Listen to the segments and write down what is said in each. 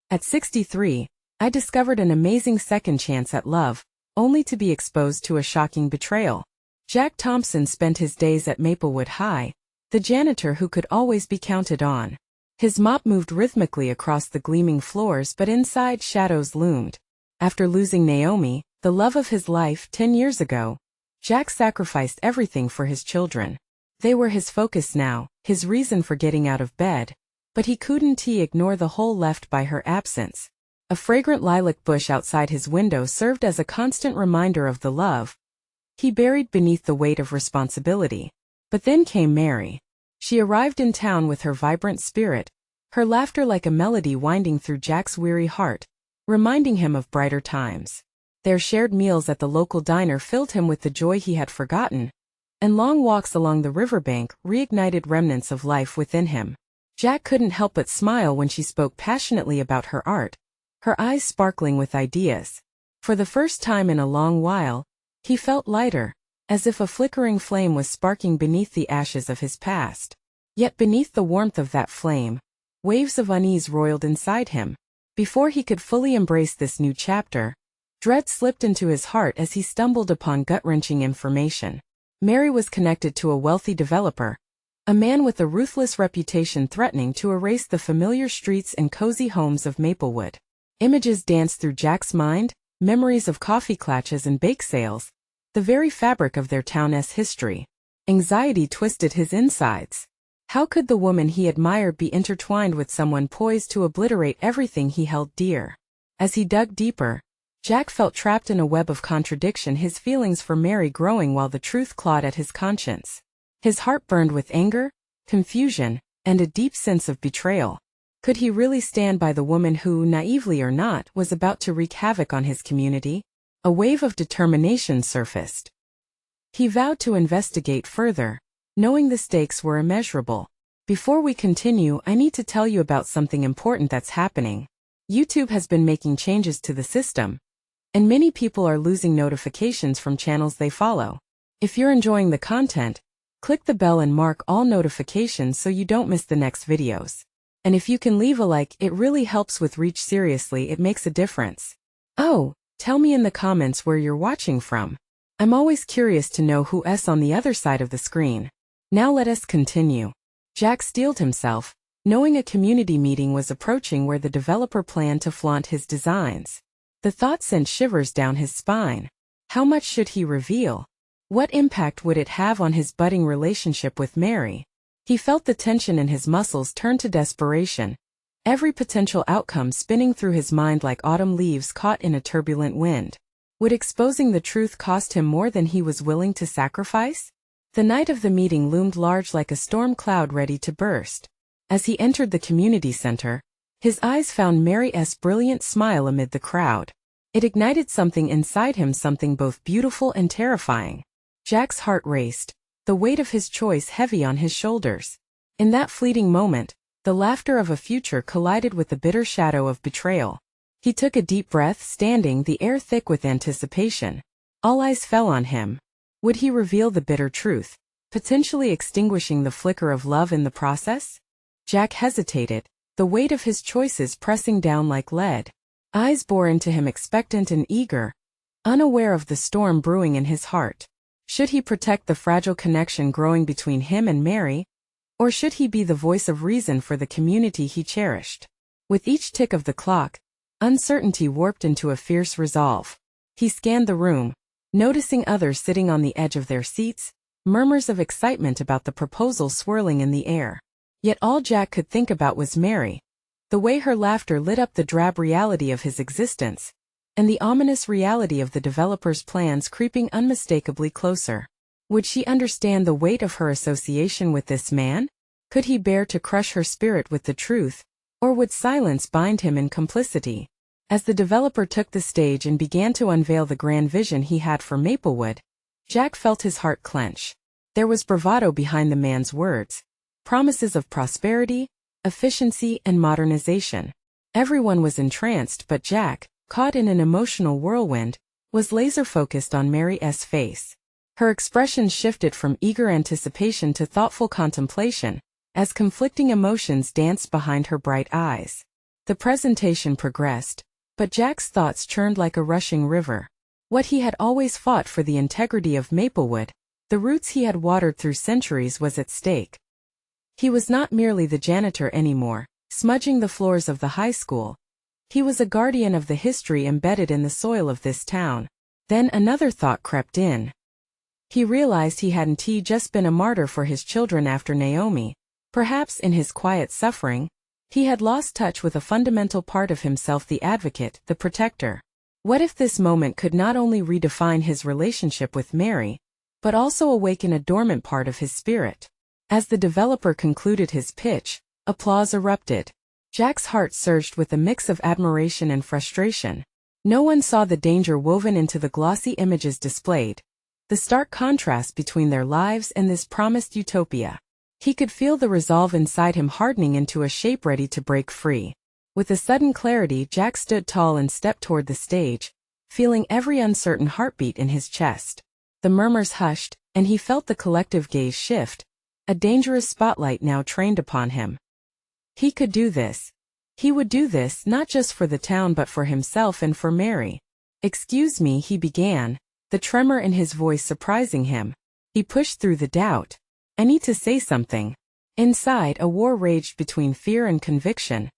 At 63, I discovered an amazing second chance at love, only to be exposed to a shocking betrayal. Jack Thompson spent his days at Maplewood High, the janitor who could always be counted on. His mop moved rhythmically across the gleaming floors, but inside shadows loomed. After losing Naomi, the love of his life 10 years ago, Jack sacrificed everything for his children. They were his focus now, his reason for getting out of bed, but he couldn't ignore the hole left by her absence. A fragrant lilac bush outside his window served as a constant reminder of the love he buried beneath the weight of responsibility. But then came Mary. She arrived in town with her vibrant spirit, her laughter like a melody winding through Jack's weary heart, reminding him of brighter times. Their shared meals at the local diner filled him with the joy he had forgotten, and long walks along the riverbank reignited remnants of life within him. Jack couldn't help but smile when she spoke passionately about her art, her eyes sparkling with ideas. For the first time in a long while, he felt lighter, as if a flickering flame was sparking beneath the ashes of his past. Yet beneath the warmth of that flame, waves of unease roiled inside him. Before he could fully embrace this new chapter, dread slipped into his heart as he stumbled upon gut-wrenching information. Mary was connected to a wealthy developer, a man with a ruthless reputation threatening to erase the familiar streets and cozy homes of Maplewood. Images danced through Jack's mind, memories of coffee clutches and bake sales, the very fabric of their town's history. Anxiety twisted his insides. How could the woman he admired be intertwined with someone poised to obliterate everything he held dear? As he dug deeper, Jack felt trapped in a web of contradiction, his feelings for Mary growing while the truth clawed at his conscience. His heart burned with anger, confusion, and a deep sense of betrayal. Could he really stand by the woman who, naively or not, was about to wreak havoc on his community? A wave of determination surfaced. He vowed to investigate further, knowing the stakes were immeasurable. Before we continue, I need to tell you about something important that's happening. YouTube has been making changes to the system, and many people are losing notifications from channels they follow. If you're enjoying the content, click the bell and mark all notifications so you don't miss the next videos. And if you can leave a like, it really helps with reach. Seriously, it makes a difference. Oh, tell me in the comments where you're watching from. I'm always curious to know who's on the other side of the screen. Now let us continue. Jack steeled himself, knowing a community meeting was approaching where the developer planned to flaunt his designs. The thought sent shivers down his spine. How much should he reveal? What impact would it have on his budding relationship with Mary? He felt the tension in his muscles turn to desperation, every potential outcome spinning through his mind like autumn leaves caught in a turbulent wind. Would exposing the truth cost him more than he was willing to sacrifice? The night of the meeting loomed large like a storm cloud ready to burst. As he entered the community center, his eyes found Mary's brilliant smile amid the crowd. It ignited something inside him, something both beautiful and terrifying. Jack's heart raced, the weight of his choice heavy on his shoulders. In that fleeting moment, the laughter of a future collided with the bitter shadow of betrayal. He took a deep breath, standing, the air thick with anticipation. All eyes fell on him. Would he reveal the bitter truth, potentially extinguishing the flicker of love in the process? Jack hesitated, the weight of his choices pressing down like lead. Eyes bore into him, expectant and eager, unaware of the storm brewing in his heart. Should he protect the fragile connection growing between him and Mary? Or should he be the voice of reason for the community he cherished? With each tick of the clock, uncertainty warped into a fierce resolve. He scanned the room, noticing others sitting on the edge of their seats, murmurs of excitement about the proposal swirling in the air. Yet all Jack could think about was Mary, the way her laughter lit up the drab reality of his existence, and the ominous reality of the developer's plans creeping unmistakably closer. Would she understand the weight of her association with this man? Could he bear to crush her spirit with the truth, or would silence bind him in complicity? As the developer took the stage and began to unveil the grand vision he had for Maplewood, Jack felt his heart clench. There was bravado behind the man's words, promises of prosperity, efficiency, and modernization. Everyone was entranced, but Jack, caught in an emotional whirlwind, was laser-focused on Mary's face. Her expression shifted from eager anticipation to thoughtful contemplation, as conflicting emotions danced behind her bright eyes. The presentation progressed, but Jack's thoughts churned like a rushing river. What he had always fought for, the integrity of Maplewood, the roots he had watered through centuries, was at stake. He was not merely the janitor anymore, smudging the floors of the high school. He was a guardian of the history embedded in the soil of this town. Then another thought crept in. He realized he hadn't just been a martyr for his children after Naomi. Perhaps in his quiet suffering, he had lost touch with a fundamental part of himself, the advocate, the protector. What if this moment could not only redefine his relationship with Mary, but also awaken a dormant part of his spirit? As the developer concluded his pitch, applause erupted. Jack's heart surged with a mix of admiration and frustration. No one saw the danger woven into the glossy images displayed, the stark contrast between their lives and this promised utopia. He could feel the resolve inside him hardening into a shape ready to break free. With a sudden clarity, Jack stood tall and stepped toward the stage, feeling every uncertain heartbeat in his chest. The murmurs hushed, and he felt the collective gaze shift, a dangerous spotlight now trained upon him. He could do this. He would do this not just for the town but for himself and for Mary. "Excuse me," he began, the tremor in his voice surprising him. He pushed through the doubt. "I need to say something." Inside, a war raged between fear and conviction.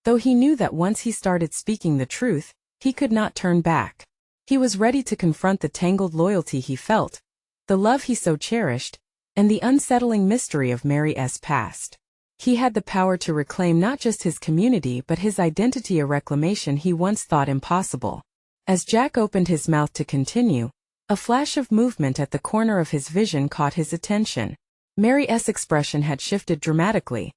Though he knew that once he started speaking the truth, he could not turn back. He was ready to confront the tangled loyalty he felt, the love he so cherished, and the unsettling mystery of Mary's past. He had the power to reclaim not just his community but his identity, a reclamation he once thought impossible. As Jack opened his mouth to continue, a flash of movement at the corner of his vision caught his attention. Mary's expression had shifted dramatically.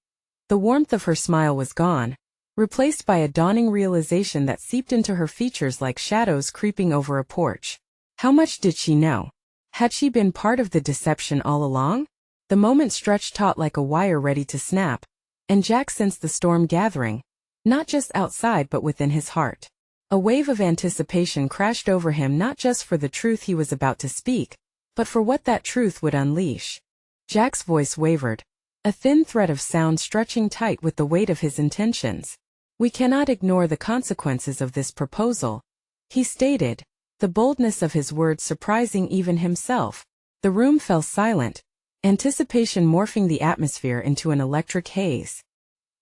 The warmth of her smile was gone, replaced by a dawning realization that seeped into her features like shadows creeping over a porch. How much did she know? Had she been part of the deception all along? The moment stretched taut like a wire ready to snap, and Jack sensed the storm gathering, not just outside but within his heart. A wave of anticipation crashed over him, not just for the truth he was about to speak, but for what that truth would unleash. Jack's voice wavered, a thin thread of sound stretching tight with the weight of his intentions. "We cannot ignore the consequences of this proposal," he stated, the boldness of his words surprising even himself. The room fell silent, anticipation morphing the atmosphere into an electric haze.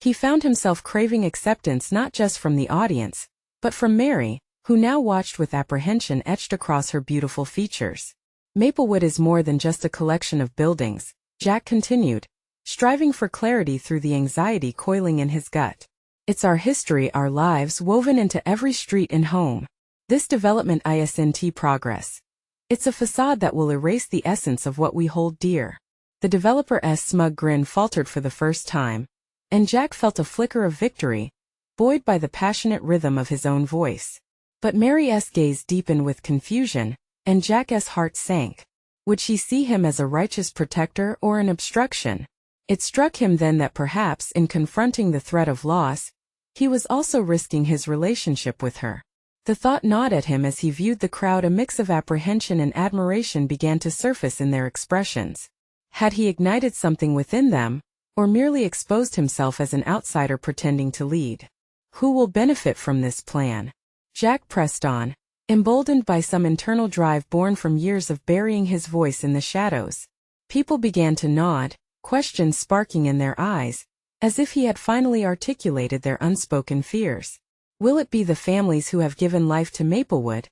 He found himself craving acceptance not just from the audience, but from Mary, who now watched with apprehension etched across her beautiful features. "Maplewood is more than just a collection of buildings," Jack continued, striving for clarity through the anxiety coiling in his gut. "It's our history, our lives woven into every street and home. This development isn't progress. It's a facade that will erase the essence of what we hold dear." The developer's smug grin faltered for the first time, and Jack felt a flicker of victory, buoyed by the passionate rhythm of his own voice. But Mary's gaze deepened with confusion, and Jack's heart sank. Would she see him as a righteous protector or an obstruction? It struck him then that perhaps in confronting the threat of loss, he was also risking his relationship with her. The thought gnawed at him as he viewed the crowd. A mix of apprehension and admiration began to surface in their expressions. Had he ignited something within them, or merely exposed himself as an outsider pretending to lead? Who will benefit from this plan? Jack pressed on, emboldened by some internal drive born from years of burying his voice in the shadows. People began to nod, questions sparking in their eyes, as if he had finally articulated their unspoken fears. Will it be the families who have given life to Maplewood,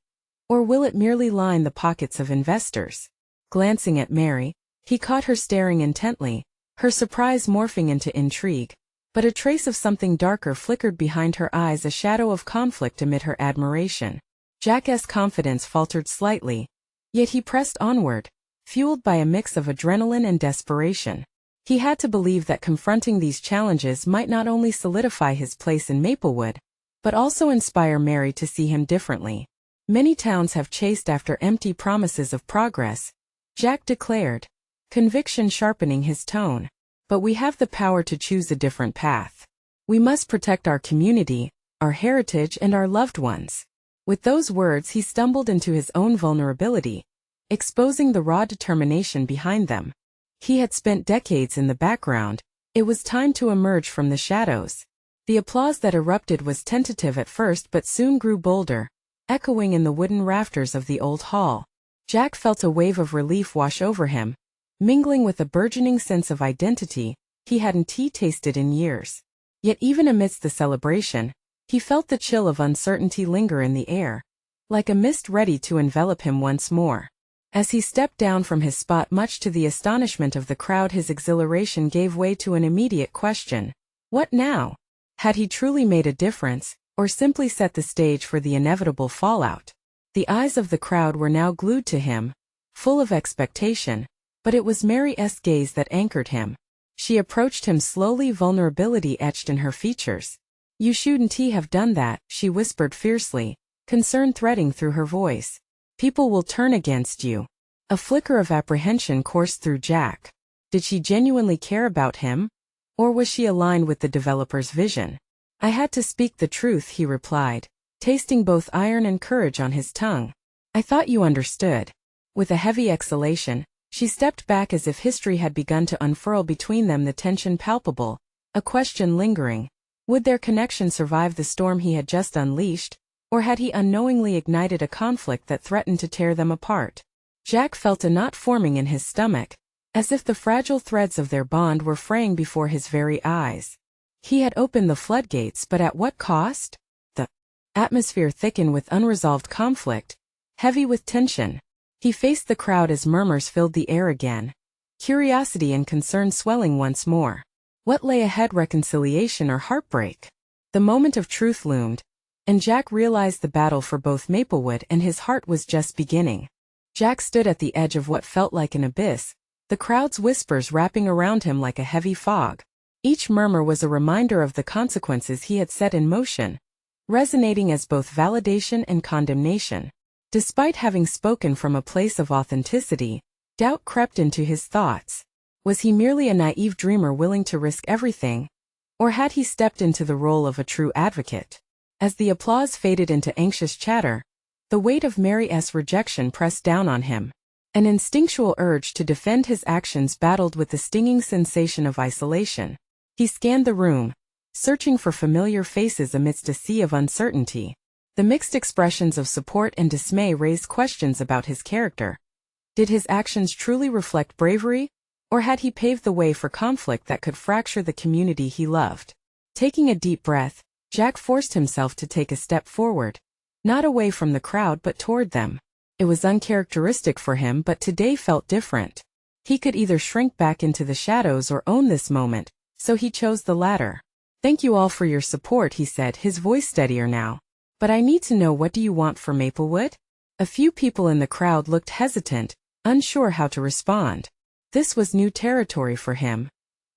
or will it merely line the pockets of investors? Glancing at Mary, he caught her staring intently, her surprise morphing into intrigue. But a trace of something darker flickered behind her eyes, a shadow of conflict amid her admiration. Jack's confidence faltered slightly, yet he pressed onward, fueled by a mix of adrenaline and desperation. He had to believe that confronting these challenges might not only solidify his place in Maplewood, but also inspire Mary to see him differently. "Many towns have chased after empty promises of progress," Jack declared, conviction sharpening his tone. "But we have the power to choose a different path. We must protect our community, our heritage, and our loved ones." With those words he stumbled into his own vulnerability, exposing the raw determination behind them. He had spent decades in the background. It was time to emerge from the shadows. The applause that erupted was tentative at first but soon grew bolder, echoing in the wooden rafters of the old hall. Jack felt a wave of relief wash over him, mingling with a burgeoning sense of identity he hadn't tasted in years. Yet even amidst the celebration, he felt the chill of uncertainty linger in the air, like a mist ready to envelop him once more. As he stepped down from his spot, much to the astonishment of the crowd, his exhilaration gave way to an immediate question. What now? Had he truly made a difference, or simply set the stage for the inevitable fallout? The eyes of the crowd were now glued to him, full of expectation, but it was Mary's gaze that anchored him. She approached him slowly, vulnerability etched in her features. You shouldn't have done that, she whispered fiercely, concern threading through her voice. People will turn against you. A flicker of apprehension coursed through Jack. Did she genuinely care about him? Or was she aligned with the developer's vision? I had to speak the truth, he replied, tasting both iron and courage on his tongue. I thought you understood. With a heavy exhalation, she stepped back as if history had begun to unfurl between them, the tension palpable, a question lingering. Would their connection survive the storm he had just unleashed, or had he unknowingly ignited a conflict that threatened to tear them apart? Jack felt a knot forming in his stomach, as if the fragile threads of their bond were fraying before his very eyes. He had opened the floodgates, but at what cost? The atmosphere thickened with unresolved conflict, heavy with tension. He faced the crowd as murmurs filled the air again, curiosity and concern swelling once more. What lay ahead, reconciliation or heartbreak? The moment of truth loomed, and Jack realized the battle for both Maplewood and his heart was just beginning. Jack stood at the edge of what felt like an abyss, the crowd's whispers wrapping around him like a heavy fog. Each murmur was a reminder of the consequences he had set in motion, resonating as both validation and condemnation. Despite having spoken from a place of authenticity, doubt crept into his thoughts. Was he merely a naive dreamer willing to risk everything, or had he stepped into the role of a true advocate? As the applause faded into anxious chatter, the weight of Mary's rejection pressed down on him. An instinctual urge to defend his actions battled with the stinging sensation of isolation. He scanned the room, searching for familiar faces amidst a sea of uncertainty. The mixed expressions of support and dismay raised questions about his character. Did his actions truly reflect bravery, or had he paved the way for conflict that could fracture the community he loved? Taking a deep breath, Jack forced himself to take a step forward, not away from the crowd but toward them. It was uncharacteristic for him, but today felt different. He could either shrink back into the shadows or own this moment, so he chose the latter. Thank you all for your support, he said, his voice steadier now. But I need to know, what do you want for Maplewood? A few people in the crowd looked hesitant, unsure how to respond. This was new territory for him.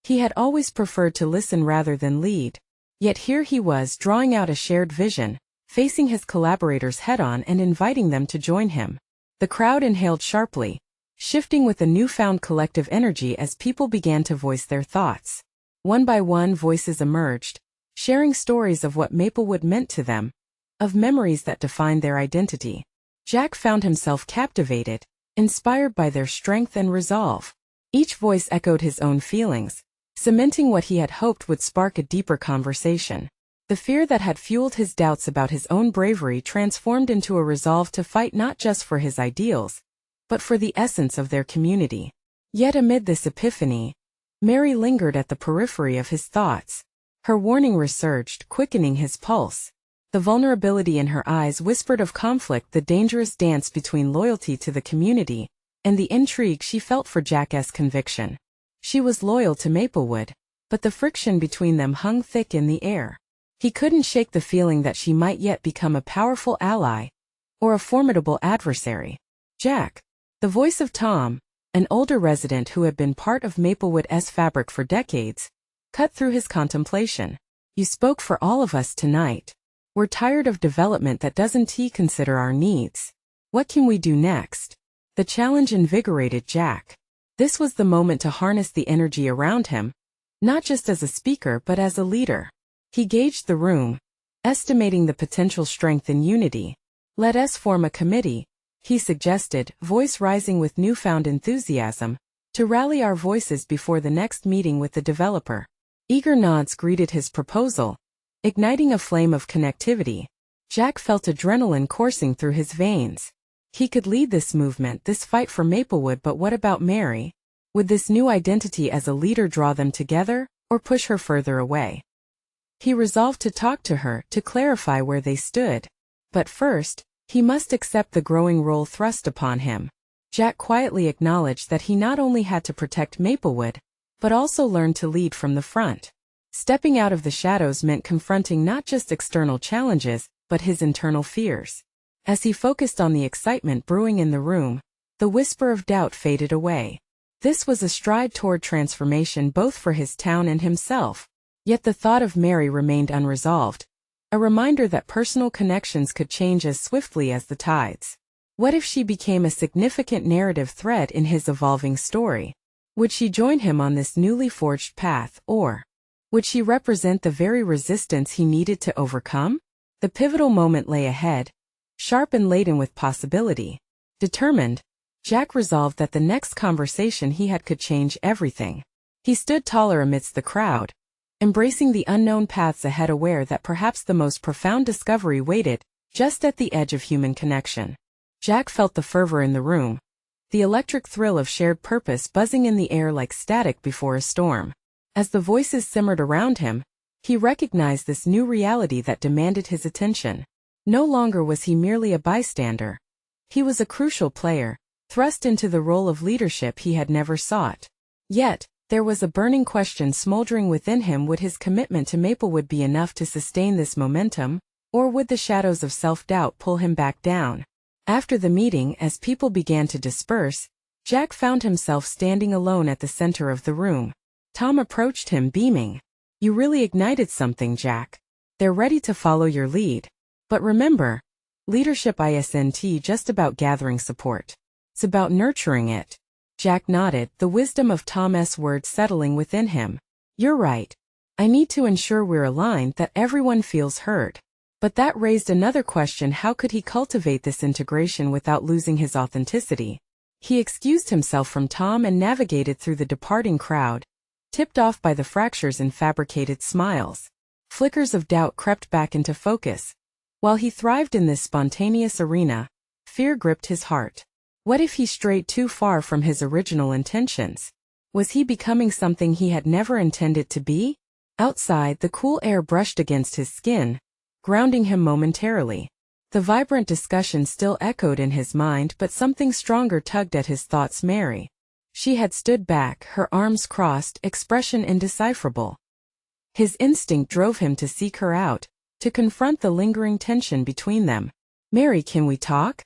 He had always preferred to listen rather than lead. Yet here he was, drawing out a shared vision, facing his collaborators head-on and inviting them to join him. The crowd inhaled sharply, shifting with a newfound collective energy as people began to voice their thoughts. One by one, voices emerged, sharing stories of what Maplewood meant to them, of memories that defined their identity. Jack found himself captivated, inspired by their strength and resolve. Each voice echoed his own feelings, cementing what he had hoped would spark a deeper conversation. The fear that had fueled his doubts about his own bravery transformed into a resolve to fight not just for his ideals, but for the essence of their community. Yet amid this epiphany, Mary lingered at the periphery of his thoughts. Her warning resurged, quickening his pulse. The vulnerability in her eyes whispered of conflict, the dangerous dance between loyalty to the community and the intrigue she felt for Jack's conviction. She was loyal to Maplewood, but the friction between them hung thick in the air. He couldn't shake the feeling that she might yet become a powerful ally, or a formidable adversary. Jack, the voice of Tom, an older resident who had been part of Maplewood's fabric for decades, cut through his contemplation. You spoke for all of us tonight. We're tired of development that doesn't consider our needs. What can we do next? The challenge invigorated Jack. This was the moment to harness the energy around him, not just as a speaker but as a leader. He gauged the room, estimating the potential strength in unity. Let us form a committee, he suggested, voice rising with newfound enthusiasm, to rally our voices before the next meeting with the developer. Eager nods greeted his proposal, igniting a flame of connectivity. Jack felt adrenaline coursing through his veins. He could lead this movement, this fight for Maplewood, but what about Mary? Would this new identity as a leader draw them together, or push her further away? He resolved to talk to her, to clarify where they stood. But first, he must accept the growing role thrust upon him. Jack quietly acknowledged that he not only had to protect Maplewood, but also learn to lead from the front. Stepping out of the shadows meant confronting not just external challenges, but his internal fears. As he focused on the excitement brewing in the room, the whisper of doubt faded away. This was a stride toward transformation both for his town and himself. Yet the thought of Mary remained unresolved, a reminder that personal connections could change as swiftly as the tides. What if she became a significant narrative thread in his evolving story? Would she join him on this newly forged path, or would she represent the very resistance he needed to overcome? The pivotal moment lay ahead, sharp and laden with possibility. Determined, Jack resolved that the next conversation he had could change everything. He stood taller amidst the crowd, embracing the unknown paths ahead, aware that perhaps the most profound discovery waited just at the edge of human connection. Jack felt the fervor in the room, the electric thrill of shared purpose buzzing in the air like static before a storm. As the voices simmered around him, he recognized this new reality that demanded his attention. No longer was he merely a bystander. He was a crucial player, thrust into the role of leadership he had never sought. Yet, there was a burning question smoldering within him: would his commitment to Maplewood be enough to sustain this momentum, or would the shadows of self-doubt pull him back down? After the meeting, as people began to disperse, Jack found himself standing alone at the center of the room. Tom approached him, beaming. "You really ignited something, Jack. They're ready to follow your lead. But remember, leadership isn't just about gathering support. It's about nurturing it." Jack nodded, the wisdom of Tom's words settling within him. "You're right. I need to ensure we're aligned, that everyone feels heard." But that raised another question: how could he cultivate this integration without losing his authenticity? He excused himself from Tom and navigated through the departing crowd, tipped off by the fractures in fabricated smiles. Flickers of doubt crept back into focus. While he thrived in this spontaneous arena, fear gripped his heart. What if he strayed too far from his original intentions? Was he becoming something he had never intended to be? Outside, the cool air brushed against his skin, grounding him momentarily. The vibrant discussion still echoed in his mind, but something stronger tugged at his thoughts: Mary. She had stood back, her arms crossed, expression indecipherable. His instinct drove him to seek her out, to confront the lingering tension between them. "Mary, can we talk?"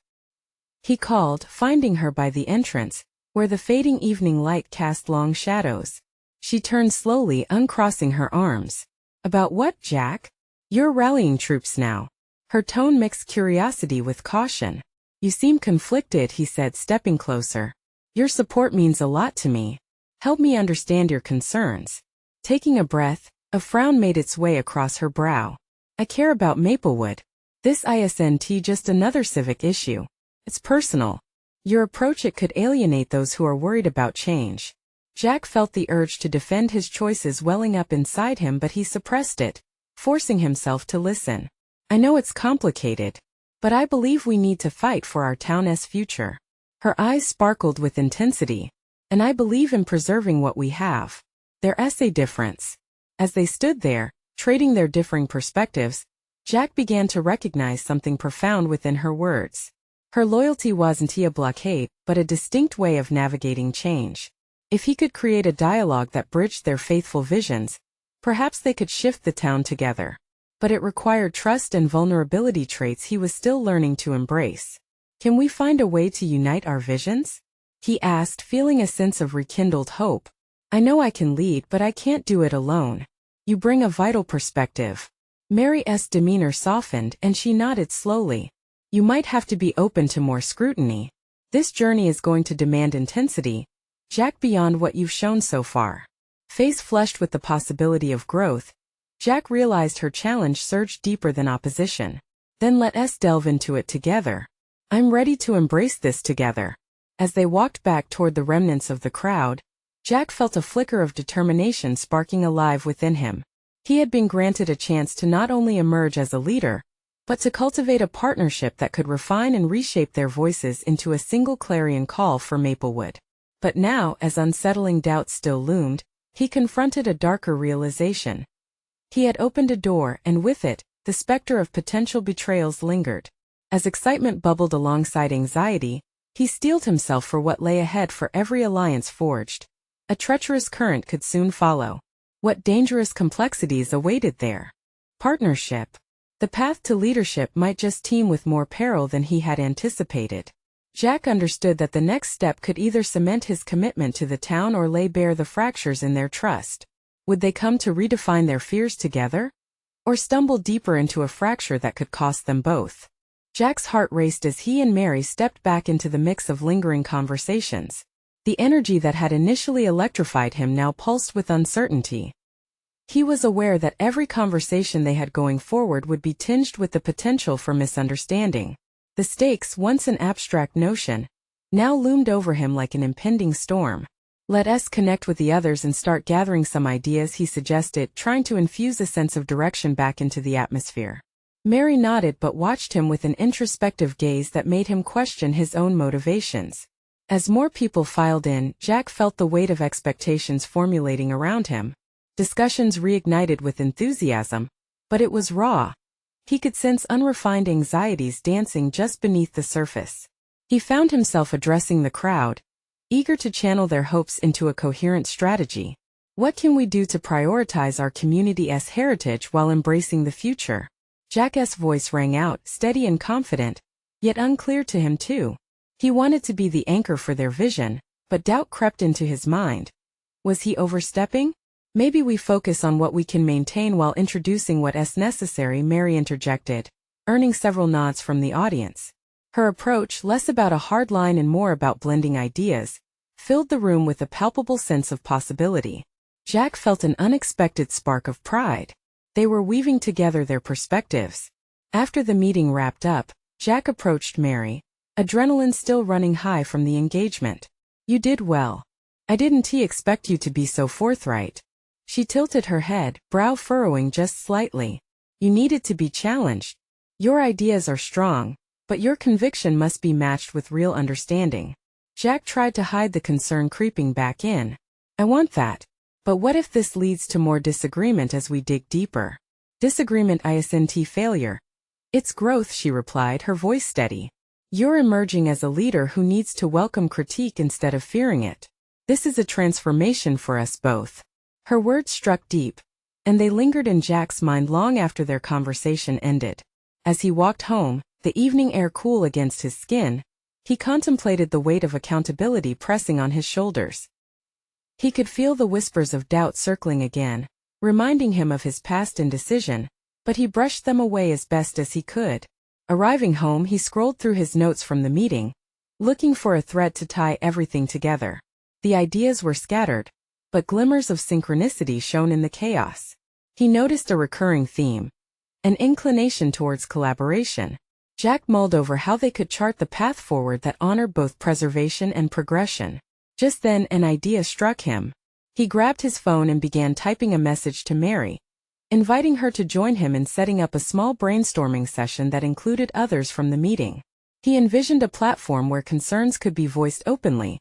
he called, finding her by the entrance, where the fading evening light cast long shadows. She turned slowly, uncrossing her arms. "About what, Jack? You're rallying troops now." Her tone mixed curiosity with caution. "You seem conflicted," he said, stepping closer. "Your support means a lot to me. Help me understand your concerns." Taking a breath, a frown made its way across her brow. "I care about Maplewood. This isn't just another civic issue. It's personal. Your approach, it could alienate those who are worried about change." Jack felt the urge to defend his choices welling up inside him, but he suppressed it, forcing himself to listen. "I know it's complicated, but I believe we need to fight for our town's future." Her eyes sparkled with intensity. "And I believe in preserving what we have. There's a difference." As they stood there, trading their differing perspectives, Jack began to recognize something profound within her words. Her loyalty wasn't a blockade, but a distinct way of navigating change. If he could create a dialogue that bridged their faithful visions, perhaps they could shift the town together. But it required trust and vulnerability, traits he was still learning to embrace. "Can we find a way to unite our visions?" he asked, feeling a sense of rekindled hope. "I know I can lead, but I can't do it alone. You bring a vital perspective." Mary's demeanor softened, and she nodded slowly. "You might have to be open to more scrutiny. This journey is going to demand intensity, Jack, beyond what you've shown so far." Face flushed with the possibility of growth, Jack realized her challenge surged deeper than opposition. "Then let's delve into it together. I'm ready to embrace this together." As they walked back toward the remnants of the crowd, Jack felt a flicker of determination sparking alive within him. He had been granted a chance to not only emerge as a leader, but to cultivate a partnership that could refine and reshape their voices into a single clarion call for Maplewood. But now, as unsettling doubts still loomed, he confronted a darker realization. He had opened a door, and with it, the specter of potential betrayals lingered. As excitement bubbled alongside anxiety, he steeled himself for what lay ahead for every alliance forged. A treacherous current could soon follow. What dangerous complexities awaited there? Partnership. The path to leadership might just teem with more peril than he had anticipated. Jack understood that the next step could either cement his commitment to the town or lay bare the fractures in their trust. Would they come to redefine their fears together? Or stumble deeper into a fracture that could cost them both? Jack's heart raced as he and Mary stepped back into the mix of lingering conversations. The energy that had initially electrified him now pulsed with uncertainty. He was aware that every conversation they had going forward would be tinged with the potential for misunderstanding. The stakes, once an abstract notion, now loomed over him like an impending storm. "Let us connect with the others and start gathering some ideas," he suggested, trying to infuse a sense of direction back into the atmosphere. Mary nodded but watched him with an introspective gaze that made him question his own motivations. As more people filed in, Jack felt the weight of expectations formulating around him. Discussions reignited with enthusiasm, but it was raw. He could sense unrefined anxieties dancing just beneath the surface. He found himself addressing the crowd, eager to channel their hopes into a coherent strategy. What can we do to prioritize our community's heritage while embracing the future? Jack's voice rang out, steady and confident, yet unclear to him too. He wanted to be the anchor for their vision, but doubt crept into his mind. Was he overstepping? "Maybe we focus on what we can maintain while introducing what's necessary," Mary interjected, earning several nods from the audience. Her approach, less about a hard line and more about blending ideas, filled the room with a palpable sense of possibility. Jack felt an unexpected spark of pride. They were weaving together their perspectives. After the meeting wrapped up, Jack approached Mary, adrenaline still running high from the engagement. "You did well. I didn't expect you to be so forthright." She tilted her head, brow furrowing just slightly. "You needed to be challenged. Your ideas are strong, but your conviction must be matched with real understanding." Jack tried to hide the concern creeping back in. "I want that. But what if this leads to more disagreement as we dig deeper?" "Disagreement isn't failure. It's growth," she replied, her voice steady. "You're emerging as a leader who needs to welcome critique instead of fearing it. This is a transformation for us both." Her words struck deep, and they lingered in Jack's mind long after their conversation ended. As he walked home, the evening air cool against his skin, he contemplated the weight of accountability pressing on his shoulders. He could feel the whispers of doubt circling again, reminding him of his past indecision, but he brushed them away as best as he could. Arriving home, he scrolled through his notes from the meeting, looking for a thread to tie everything together. The ideas were scattered, but glimmers of synchronicity shone in the chaos. He noticed a recurring theme, an inclination towards collaboration. Jack mulled over how they could chart the path forward that honored both preservation and progression. Just then, an idea struck him. He grabbed his phone and began typing a message to Mary, inviting her to join him in setting up a small brainstorming session that included others from the meeting. He envisioned a platform where concerns could be voiced openly,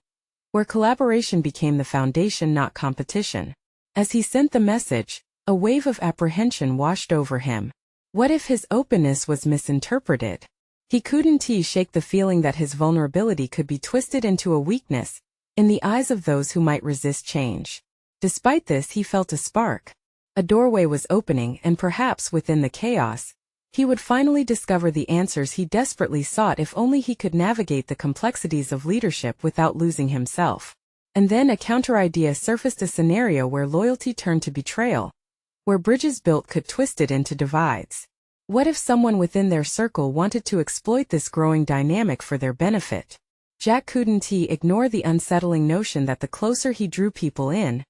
where collaboration became the foundation, not competition. As he sent the message, a wave of apprehension washed over him. What if his openness was misinterpreted? He couldn't shake the feeling that his vulnerability could be twisted into a weakness in the eyes of those who might resist change. Despite this, he felt a spark. A doorway was opening, and perhaps within the chaos, he would finally discover the answers he desperately sought if only he could navigate the complexities of leadership without losing himself. And then a counter-idea surfaced, a scenario where loyalty turned to betrayal, where bridges built could twist it into divides. What if someone within their circle wanted to exploit this growing dynamic for their benefit? Jack couldn't ignore the unsettling notion that the closer he drew people in,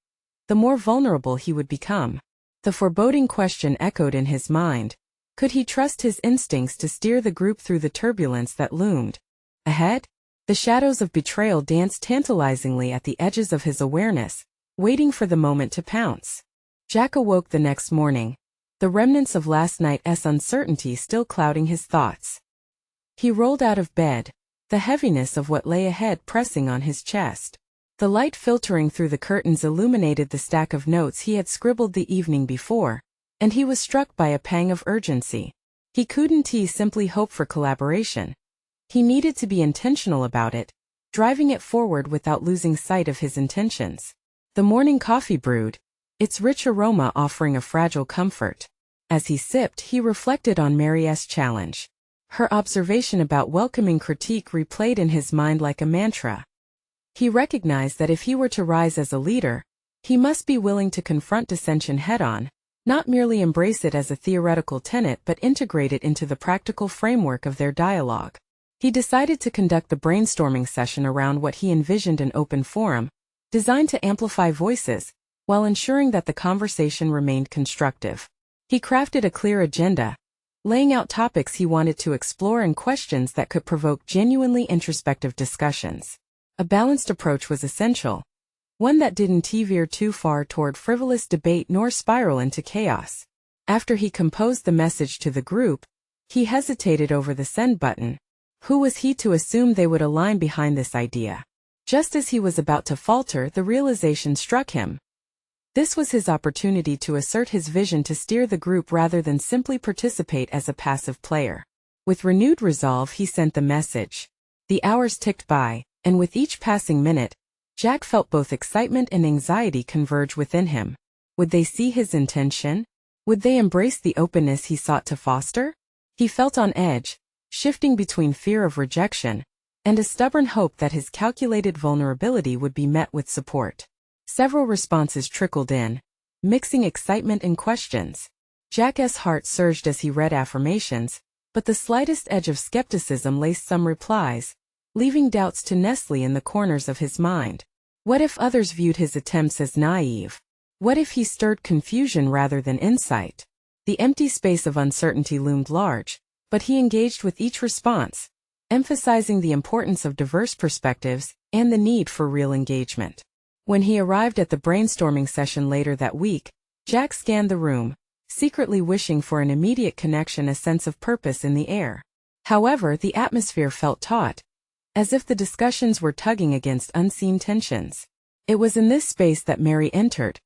the more vulnerable he would become. The foreboding question echoed in his mind. Could he trust his instincts to steer the group through the turbulence that loomed ahead? The shadows of betrayal danced tantalizingly at the edges of his awareness, waiting for the moment to pounce. Jack awoke the next morning, the remnants of last night's uncertainty still clouding his thoughts. He rolled out of bed, the heaviness of what lay ahead pressing on his chest. The light filtering through the curtains illuminated the stack of notes he had scribbled the evening before, and he was struck by a pang of urgency. He couldn't simply hope for collaboration. He needed to be intentional about it, driving it forward without losing sight of his intentions. The morning coffee brewed, its rich aroma offering a fragile comfort. As he sipped, he reflected on Mary's challenge. Her observation about welcoming critique replayed in his mind like a mantra. He recognized that if he were to rise as a leader, he must be willing to confront dissension head-on, not merely embrace it as a theoretical tenet but integrate it into the practical framework of their dialogue. He decided to conduct the brainstorming session around what he envisioned an open forum, designed to amplify voices, while ensuring that the conversation remained constructive. He crafted a clear agenda, laying out topics he wanted to explore and questions that could provoke genuinely introspective discussions. A balanced approach was essential, one that didn't veer too far toward frivolous debate nor spiral into chaos. After he composed the message to the group, he hesitated over the send button. Who was he to assume they would align behind this idea? Just as he was about to falter, the realization struck him. This was his opportunity to assert his vision to steer the group rather than simply participate as a passive player. With renewed resolve, he sent the message. The hours ticked by, and with each passing minute, Jack felt both excitement and anxiety converge within him. Would they see his intention? Would they embrace the openness he sought to foster? He felt on edge, shifting between fear of rejection and a stubborn hope that his calculated vulnerability would be met with support. Several responses trickled in, mixing excitement and questions. Jack's heart surged as he read affirmations, but the slightest edge of skepticism laced some replies, leaving doubts to nestle in the corners of his mind. What if others viewed his attempts as naive? What if he stirred confusion rather than insight? The empty space of uncertainty loomed large, but he engaged with each response, emphasizing the importance of diverse perspectives and the need for real engagement. When he arrived at the brainstorming session later that week, Jack scanned the room, secretly wishing for an immediate connection, a sense of purpose in the air. However, the atmosphere felt taut, as if the discussions were tugging against unseen tensions. It was in this space that Mary entered,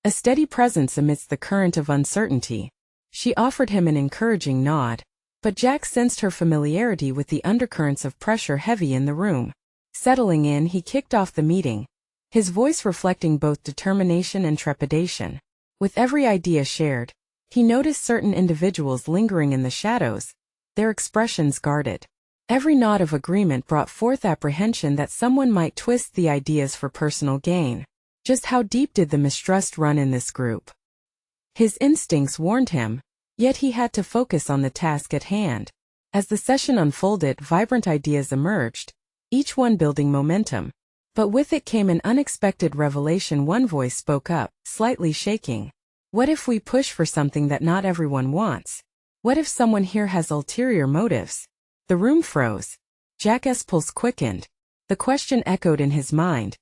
a steady presence amidst the current of uncertainty. She offered him an encouraging nod, but Jack sensed her familiarity with the undercurrents of pressure heavy in the room. Settling in, he kicked off the meeting, his voice reflecting both determination and trepidation. With every idea shared, he noticed certain individuals lingering in the shadows, their expressions guarded. Every nod of agreement brought forth apprehension that someone might twist the ideas for personal gain. Just how deep did the mistrust run in this group? His instincts warned him, yet he had to focus on the task at hand. As the session unfolded, vibrant ideas emerged, each one building momentum. But with it came an unexpected revelation. One voice spoke up, slightly shaking. What if we push for something that not everyone wants? What if someone here has ulterior motives? The room froze. Jack's pulse quickened. The question echoed in his mind.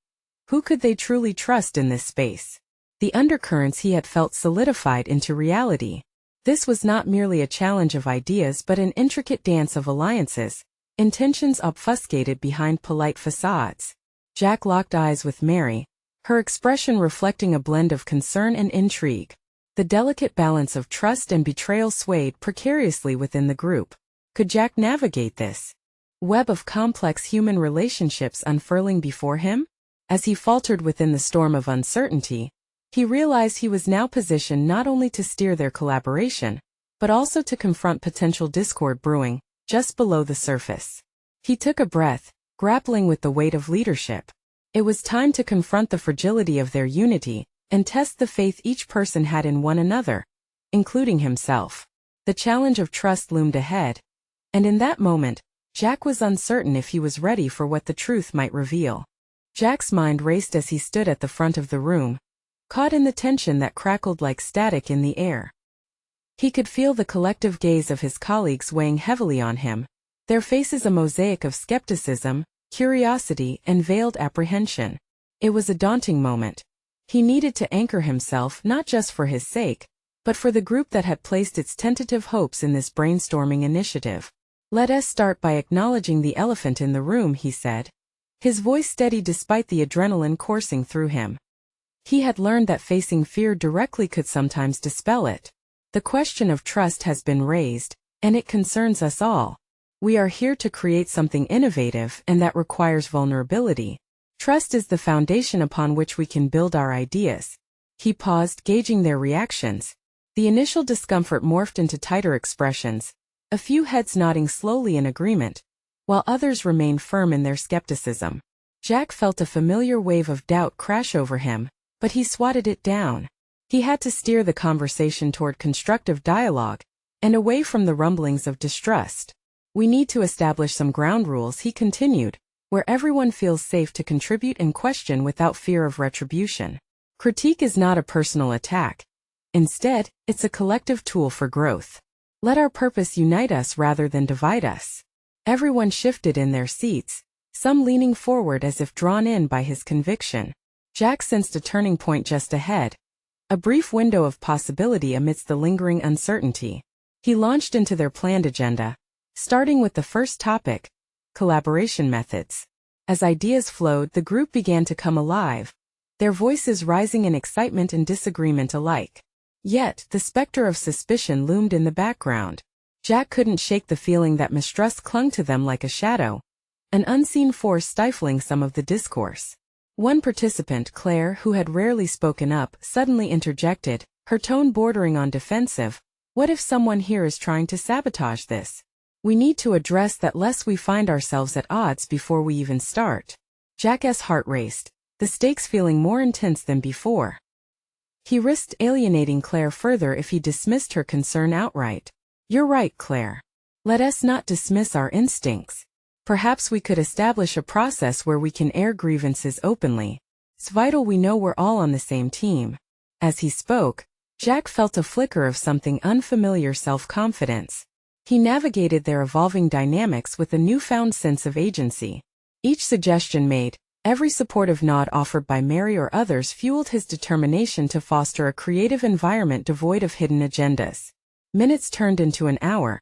Who could they truly trust in this space? The undercurrents he had felt solidified into reality. This was not merely a challenge of ideas but an intricate dance of alliances, intentions obfuscated behind polite facades. Jack locked eyes with Mary, her expression reflecting a blend of concern and intrigue. The delicate balance of trust and betrayal swayed precariously within the group. Could Jack navigate this web of complex human relationships unfurling before him? As he faltered within the storm of uncertainty, he realized he was now positioned not only to steer their collaboration, but also to confront potential discord brewing just below the surface. He took a breath, grappling with the weight of leadership. It was time to confront the fragility of their unity and test the faith each person had in one another, including himself. The challenge of trust loomed ahead, and in that moment, Jack was uncertain if he was ready for what the truth might reveal. Jack's mind raced as he stood at the front of the room, caught in the tension that crackled like static in the air. He could feel the collective gaze of his colleagues weighing heavily on him, their faces a mosaic of skepticism, curiosity, and veiled apprehension. It was a daunting moment. He needed to anchor himself not just for his sake, but for the group that had placed its tentative hopes in this brainstorming initiative. "Let us start by acknowledging the elephant in the room," he said, his voice steady despite the adrenaline coursing through him. He had learned that facing fear directly could sometimes dispel it. The question of trust has been raised, and it concerns us all. We are here to create something innovative, and that requires vulnerability. Trust is the foundation upon which we can build our ideas. He paused, gauging their reactions. The initial discomfort morphed into tighter expressions, a few heads nodding slowly in agreement, while others remained firm in their skepticism. Jack felt a familiar wave of doubt crash over him, but he swatted it down. He had to steer the conversation toward constructive dialogue, and away from the rumblings of distrust. "We need to establish some ground rules," he continued, "where everyone feels safe to contribute and question without fear of retribution. Critique is not a personal attack. Instead, it's a collective tool for growth. Let our purpose unite us rather than divide us." Everyone shifted in their seats, some leaning forward as if drawn in by his conviction. Jack sensed a turning point just ahead, a brief window of possibility amidst the lingering uncertainty. He launched into their planned agenda, starting with the first topic: collaboration methods. As ideas flowed, the group began to come alive, their voices rising in excitement and disagreement alike. Yet, the specter of suspicion loomed in the background. Jack couldn't shake the feeling that mistrust clung to them like a shadow, an unseen force stifling some of the discourse. One participant, Claire, who had rarely spoken up, suddenly interjected, her tone bordering on defensive. "What if someone here is trying to sabotage this? We need to address that lest we find ourselves at odds before we even start." Jack's heart raced, the stakes feeling more intense than before. He risked alienating Claire further if he dismissed her concern outright. "You're right, Claire. Let us not dismiss our instincts. Perhaps we could establish a process where we can air grievances openly. It's vital we know we're all on the same team." As he spoke, Jack felt a flicker of something unfamiliar: self-confidence. He navigated their evolving dynamics with a newfound sense of agency. Each suggestion made, every supportive nod offered by Mary or others fueled his determination to foster a creative environment devoid of hidden agendas. Minutes turned into an hour,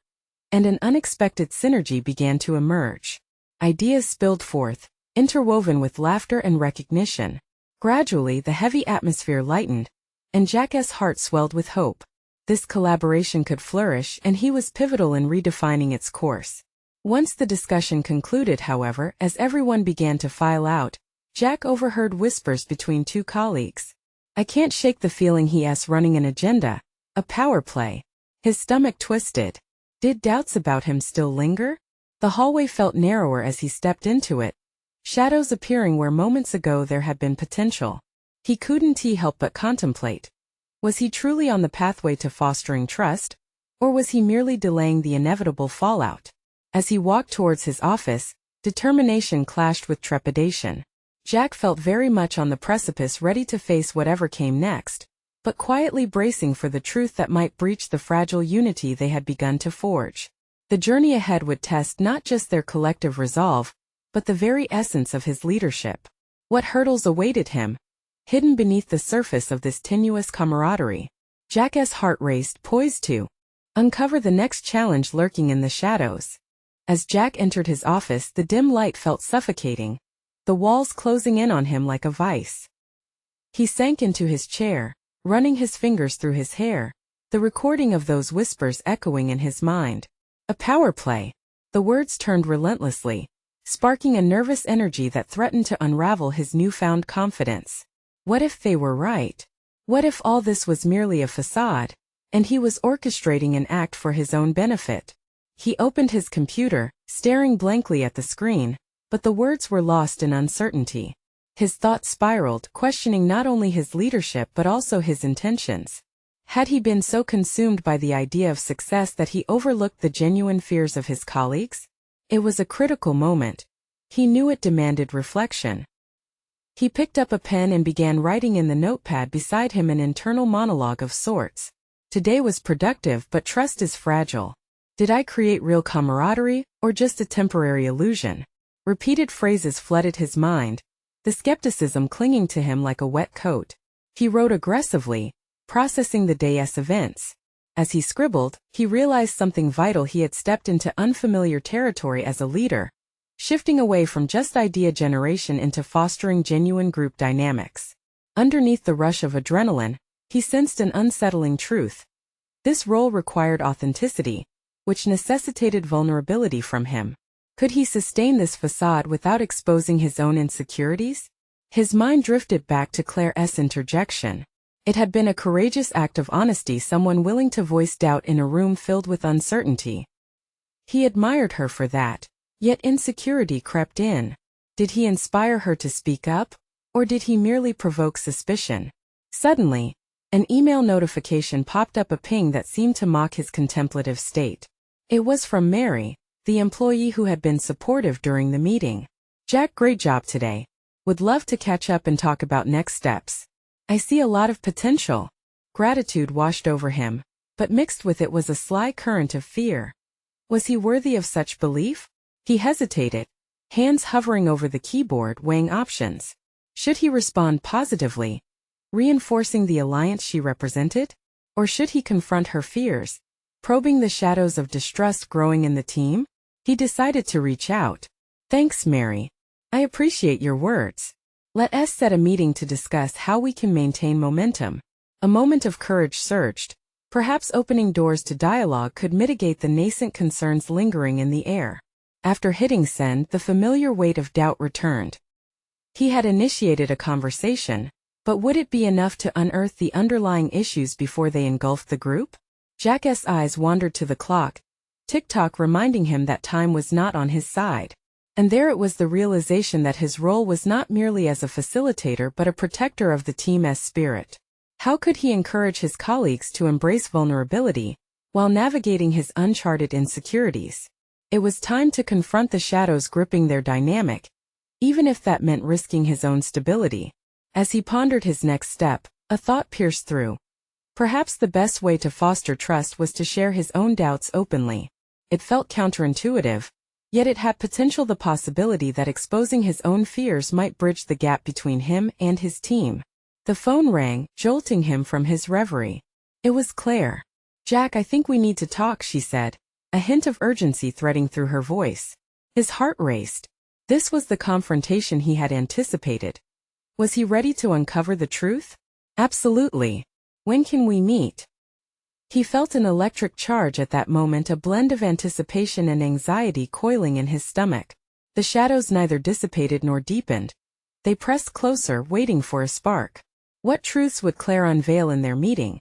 and an unexpected synergy began to emerge. Ideas spilled forth, interwoven with laughter and recognition. Gradually, the heavy atmosphere lightened, and Jack's heart swelled with hope. This collaboration could flourish, and he was pivotal in redefining its course. Once the discussion concluded, however, as everyone began to file out, Jack overheard whispers between two colleagues. "I can't shake the feeling he is running an agenda, a power play." His stomach twisted. Did doubts about him still linger? The hallway felt narrower as he stepped into it, shadows appearing where moments ago there had been potential. He couldn't help but contemplate. Was he truly on the pathway to fostering trust, or was he merely delaying the inevitable fallout? As he walked towards his office, determination clashed with trepidation. Jack felt very much on the precipice, ready to face whatever came next, but quietly bracing for the truth that might breach the fragile unity they had begun to forge. The journey ahead would test not just their collective resolve, but the very essence of his leadership. What hurdles awaited him, hidden beneath the surface of this tenuous camaraderie? Jack's heart raced, poised to uncover the next challenge lurking in the shadows. As Jack entered his office, the dim light felt suffocating, the walls closing in on him like a vice. He sank into his chair, running his fingers through his hair, the recording of those whispers echoing in his mind. A power play. The words turned relentlessly, sparking a nervous energy that threatened to unravel his newfound confidence. What if they were right? What if all this was merely a facade, and he was orchestrating an act for his own benefit? He opened his computer, staring blankly at the screen, but the words were lost in uncertainty. His thoughts spiraled, questioning not only his leadership but also his intentions. Had he been so consumed by the idea of success that he overlooked the genuine fears of his colleagues? It was a critical moment. He knew it demanded reflection. He picked up a pen and began writing in the notepad beside him, an internal monologue of sorts. Today was productive, but trust is fragile. Did I create real camaraderie, or just a temporary illusion? Repeated phrases flooded his mind, the skepticism clinging to him like a wet coat. He wrote aggressively, processing the day's events. As he scribbled, he realized something vital: he had stepped into unfamiliar territory as a leader, shifting away from just idea generation into fostering genuine group dynamics. Underneath the rush of adrenaline, he sensed an unsettling truth. This role required authenticity, which necessitated vulnerability from him. Could he sustain this facade without exposing his own insecurities? His mind drifted back to Claire's interjection. It had been a courageous act of honesty, someone willing to voice doubt in a room filled with uncertainty. He admired her for that, yet insecurity crept in. Did he inspire her to speak up, or did he merely provoke suspicion? Suddenly, an email notification popped up, a ping that seemed to mock his contemplative state. It was from Mary, the employee who had been supportive during the meeting. "Jack, great job today. Would love to catch up and talk about next steps. I see a lot of potential." Gratitude washed over him, but mixed with it was a sly current of fear. Was he worthy of such belief? He hesitated, hands hovering over the keyboard, weighing options. Should he respond positively, reinforcing the alliance she represented? Or should he confront her fears, probing the shadows of distrust growing in the team? He decided to reach out. "Thanks, Mary. I appreciate your words. Let's set a meeting to discuss how we can maintain momentum." A moment of courage surged. Perhaps opening doors to dialogue could mitigate the nascent concerns lingering in the air. After hitting send, the familiar weight of doubt returned. He had initiated a conversation, but would it be enough to unearth the underlying issues before they engulfed the group? Jack's eyes wandered to the clock, tick-tock reminding him that time was not on his side. And there it was, the realization that his role was not merely as a facilitator but a protector of the team's spirit. How could he encourage his colleagues to embrace vulnerability while navigating his uncharted insecurities? It was time to confront the shadows gripping their dynamic, even if that meant risking his own stability. As he pondered his next step, a thought pierced through. Perhaps the best way to foster trust was to share his own doubts openly. It felt counterintuitive, yet it had potential, the possibility that exposing his own fears might bridge the gap between him and his team. The phone rang, jolting him from his reverie. It was Claire. "Jack, I think we need to talk," she said, a hint of urgency threading through her voice. His heart raced. This was the confrontation he had anticipated. Was he ready to uncover the truth? "Absolutely. When can we meet?" He felt an electric charge at that moment, a blend of anticipation and anxiety coiling in his stomach. The shadows neither dissipated nor deepened. They pressed closer, waiting for a spark. What truths would Claire unveil in their meeting?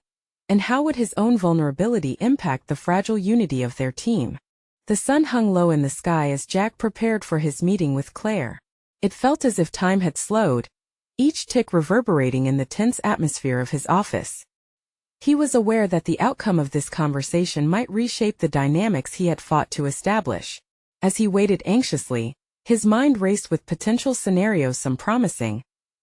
And how would his own vulnerability impact the fragile unity of their team? The sun hung low in the sky as Jack prepared for his meeting with Claire. It felt as if time had slowed, each tick reverberating in the tense atmosphere of his office. He was aware that the outcome of this conversation might reshape the dynamics he had fought to establish. As he waited anxiously, his mind raced with potential scenarios, some promising,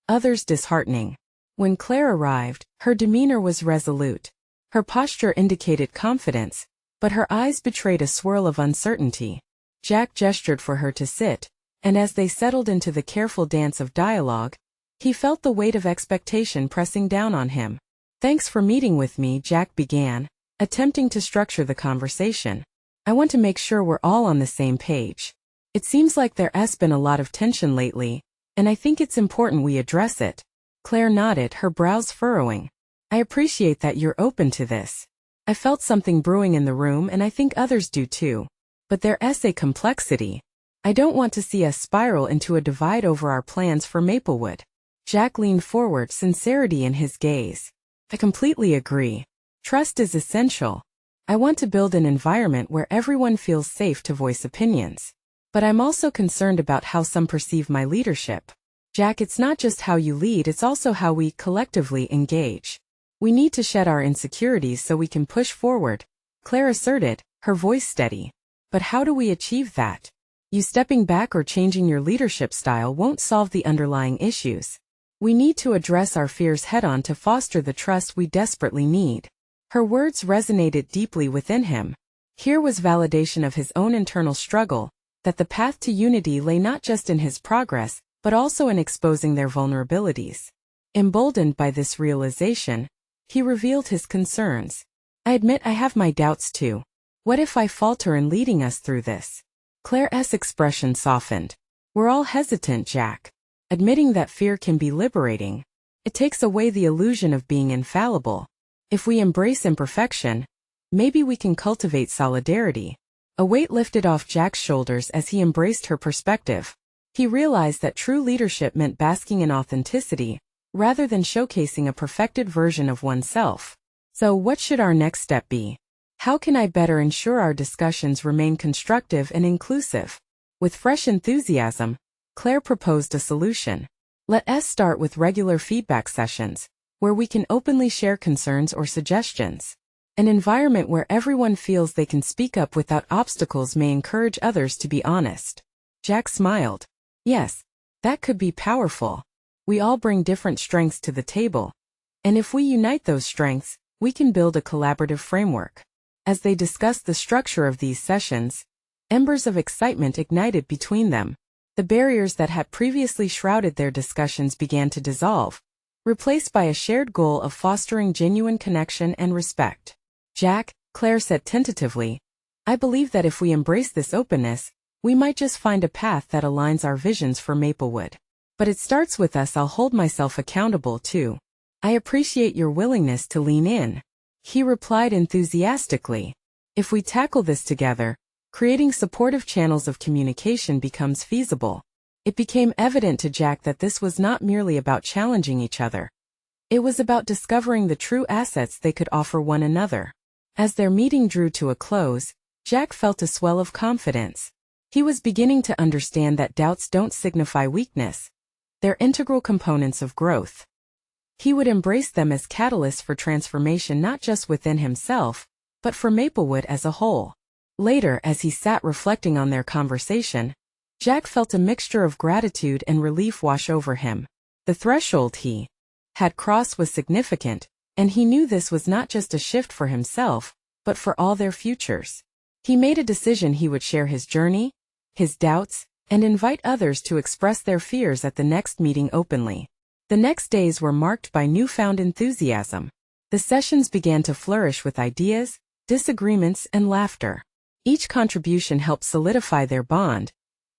others disheartening. When Claire arrived, her demeanor was resolute. Her posture indicated confidence, but her eyes betrayed a swirl of uncertainty. Jack gestured for her to sit, and as they settled into the careful dance of dialogue, he felt the weight of expectation pressing down on him. "Thanks for meeting with me," Jack began, attempting to structure the conversation. "I want to make sure we're all on the same page. It seems like there's been a lot of tension lately, and I think it's important we address it." Claire nodded, her brows furrowing. "I appreciate that you're open to this. I felt something brewing in the room, and I think others do too. But there's a complexity. I don't want to see us spiral into a divide over our plans for Maplewood." Jack leaned forward, sincerity in his gaze. "I completely agree. Trust is essential. I want to build an environment where everyone feels safe to voice opinions. But I'm also concerned about how some perceive my leadership. Jack, it's not just how you lead, it's also how we collectively engage. We need to shed our insecurities so we can push forward," Claire asserted, her voice steady. "But how do we achieve that? You stepping back or changing your leadership style won't solve the underlying issues. We need to address our fears head-on to foster the trust we desperately need." Her words resonated deeply within him. Here was validation of his own internal struggle, that the path to unity lay not just in his progress, but also in exposing their vulnerabilities. Emboldened by this realization, he revealed his concerns. I admit I have my doubts too. What if I falter in leading us through this? Claire's expression softened. We're all hesitant, Jack. Admitting that fear can be liberating. It takes away the illusion of being infallible. If we embrace imperfection, maybe we can cultivate solidarity. A weight lifted off Jack's shoulders as he embraced her perspective. He realized that true leadership meant basking in authenticity, rather than showcasing a perfected version of oneself. So what should our next step be? How can I better ensure our discussions remain constructive and inclusive? With fresh enthusiasm, Claire proposed a solution. Let us start with regular feedback sessions, where we can openly share concerns or suggestions. An environment where everyone feels they can speak up without obstacles may encourage others to be honest. Jack smiled. Yes, that could be powerful. We all bring different strengths to the table. And if we unite those strengths, we can build a collaborative framework. As they discussed the structure of these sessions, embers of excitement ignited between them. The barriers that had previously shrouded their discussions began to dissolve, replaced by a shared goal of fostering genuine connection and respect. Jack, Claire said tentatively, I believe that if we embrace this openness, we might just find a path that aligns our visions for Maplewood. But it starts with us. I'll hold myself accountable too. I appreciate your willingness to lean in. He replied enthusiastically. If we tackle this together, creating supportive channels of communication becomes feasible. It became evident to Jack that this was not merely about challenging each other. It was about discovering the true assets they could offer one another. As their meeting drew to a close, Jack felt a swell of confidence. He was beginning to understand that doubts don't signify weakness. They're integral components of growth. He would embrace them as catalysts for transformation not just within himself, but for Maplewood as a whole. Later, as he sat reflecting on their conversation, Jack felt a mixture of gratitude and relief wash over him. The threshold he had crossed was significant, and he knew this was not just a shift for himself, but for all their futures. He made a decision he would share his journey, his doubts, and invite others to express their fears at the next meeting openly. The next days were marked by newfound enthusiasm. The sessions began to flourish with ideas, disagreements, and laughter. Each contribution helped solidify their bond,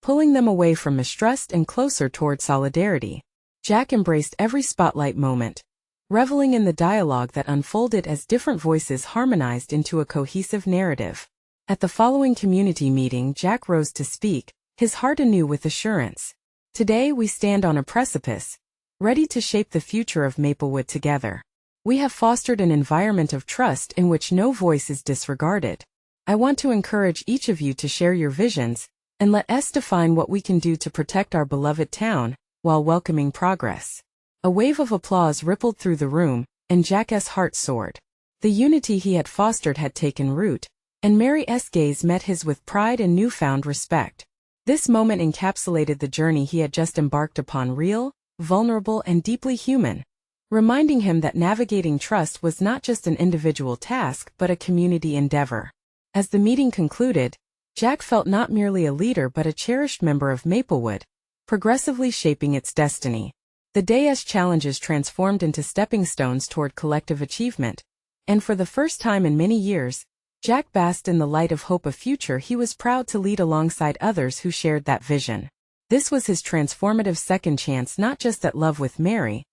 pulling them away from mistrust and closer toward solidarity. Jack embraced every spotlight moment, reveling in the dialogue that unfolded as different voices harmonized into a cohesive narrative. At the following community meeting, Jack rose to speak, his heart anew with assurance. Today we stand on a precipice, ready to shape the future of Maplewood together. We have fostered an environment of trust in which no voice is disregarded. I want to encourage each of you to share your visions, and let us define what we can do to protect our beloved town, while welcoming progress. A wave of applause rippled through the room, and Jack's heart soared. The unity he had fostered had taken root, and Mary's gaze met his with pride and newfound respect. This moment encapsulated the journey he had just embarked upon, real, vulnerable, and deeply human, reminding him that navigating trust was not just an individual task but a community endeavor. As the meeting concluded, Jack felt not merely a leader but a cherished member of Maplewood, progressively shaping its destiny. The day's challenges transformed into stepping stones toward collective achievement, and for the first time in many years, Jack basked in the light of hope, a future he was proud to lead alongside others who shared that vision. This was his transformative second chance, not just at love with Mary,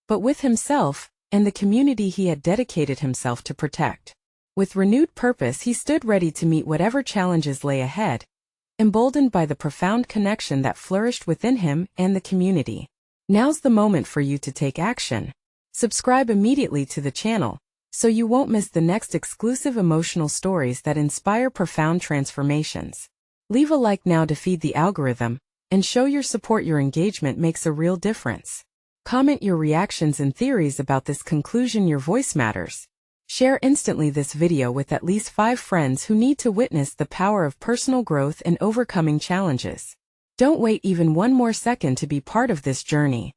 but with himself and the community he had dedicated himself to protect. With renewed purpose, he stood ready to meet whatever challenges lay ahead, emboldened by the profound connection that flourished within him and the community. Now's the moment for you to take action. Subscribe immediately to the channel, so you won't miss the next exclusive emotional stories that inspire profound transformations. Leave a like now to feed the algorithm, and show your support. Your engagement makes a real difference. Comment your reactions and theories about this conclusion. Your voice matters. Share instantly this video with at least 5 friends who need to witness the power of personal growth and overcoming challenges. Don't wait even one more second to be part of this journey.